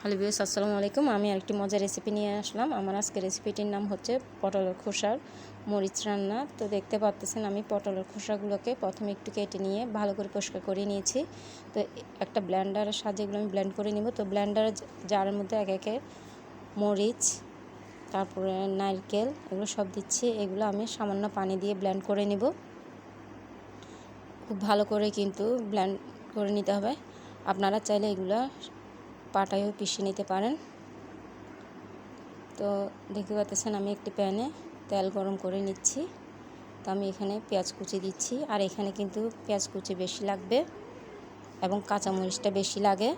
Hello viewers, আসসালামু আলাইকুম। আমি আরেকটি মজার রেসিপি নিয়ে আসলাম। আমার আজকের রেসিপিটির নাম হচ্ছে পটলের খোসার মরিচ রান্না। তো দেখতে পাচ্ছেন আমি পটলের খোসাগুলোকে প্রথমে একটু কেটে নিয়ে ভালো করে পরিষ্কার করে নিয়েছি। তো একটা ব্লেন্ডারের সাহায্যে এগুলো আমি ব্লেন্ড করে নেব। তো ব্লেন্ডারের জারের মধ্যে একে একে মরিচ, তারপরে নারকেল এগুলো সব দিচ্ছি। এগুলো আমি সামান্য পানি দিয়ে ব্লেন্ড করে নেব। খুব ভালো করে কিন্তু ব্লেন্ড করে নিতে হবে। আপনারা চাইলে এগুলো পাটায়ও পিষে নিতে পারেন। তো দেখতে পাচ্ছেন আমি একটি প্যানে তেল গরম করে নিচ্ছি। তো আমি এখানে পেঁয়াজ কুচি দিচ্ছি, আর এখানে কিন্তু পেঁয়াজ কুচি বেশি লাগবে এবং কাঁচামরিচটা বেশি লাগে।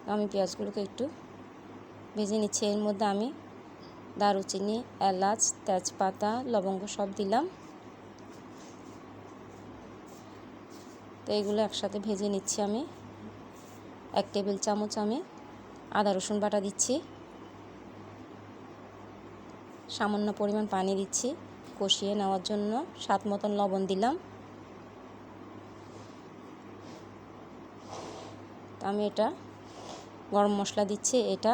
তো আমি পেঁয়াজগুলোকে একটু ভেজে নিচ্ছি। এর মধ্যে আমি দারুচিনি, এলাচ, তেজপাতা, লবঙ্গ সব দিলাম। তো এগুলো একসাথে ভেজে নিচ্ছি। আমি 1 টেবিল চামচ আমি আদা রসুন বাটা দিচ্ছি, সামান্য পরিমাণ পানি দিচ্ছি কষিয়ে নেওয়ার জন্য, স্বাদ মতন লবণ দিলাম। তো আমি এটা গরম মশলা দিচ্ছি, এটা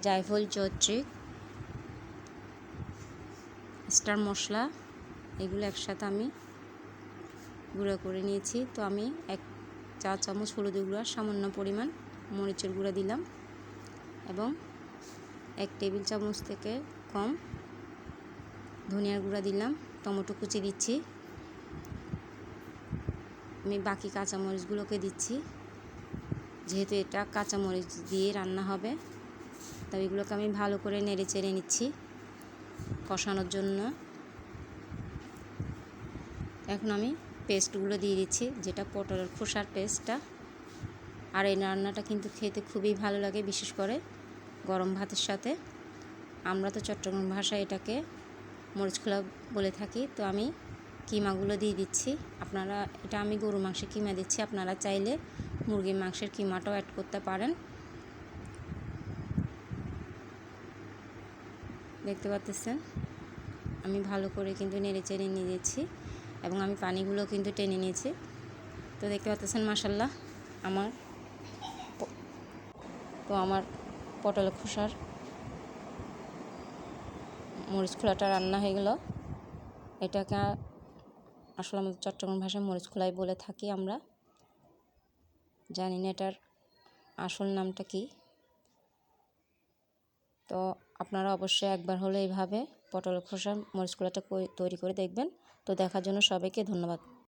জায়ফল, জয়ত্রী, স্টার মশলা এগুলো একসাথে আমি গুঁড়ো করে নিয়েছি। তো আমি 1 চা চামচ হলুদের গুঁড়া, সামান্য পরিমাণ মরিচের গুঁড়া দিলাম এবং 1 টেবিল চামচ থেকে কম ধনিয়ার গুঁড়া দিলাম। টমেটো কুচি দিচ্ছি। আমি বাকি কাঁচামরিচগুলোকে দিচ্ছি, যেহেতু এটা কাঁচামরিচ দিয়ে রান্না হবে। তবে এগুলোকে আমি ভালো করে নেড়ে চেড়ে নিচ্ছি কষানোর জন্য। এখন আমি পেস্টগুলো দিয়ে দিচ্ছি, যেটা পটলের খোসার পেস্টটা। আর এই রান্নাটা কিন্তু খেতে খুবই ভালো লাগে, বিশেষ করে গরম ভাতের সাথে। আমরা তো চট্টগ্রাম ভাষায় এটাকে মরিচ খোলা বলে থাকি। তো আমি কিমাগুলো দিয়ে দিচ্ছি। আপনারা এটা আমি গরু মাংসের কিমা দিচ্ছি, আপনারা চাইলে মুরগির মাংসের কিমাটাও অ্যাড করতে পারেন। দেখতে পাচ্ছেন আমি ভালো করে কিন্তু নেড়ে চেড়ে নিয়েছি এবং আমি পানিগুলো কিন্তু টেনে নিয়েছি। তো দেখতে পাচ্ছেন মাশাআল্লাহ আমার পটলের খোসার মরিচ খোলাটা রান্না হয়ে গেল। এটাকে আসলে আমাদের চট্টগ্রাম ভাষায় মরিচ খোলাই বলে থাকি আমরা। জানি না এটার আসল নামটা কি। তো আপনারা অবশ্যই একবার হলে এইভাবে পটলের খোসার মরিচ খোলাটা তৈরি করে দেখবেন। তো দেখার জন্য সবাইকে ধন্যবাদ।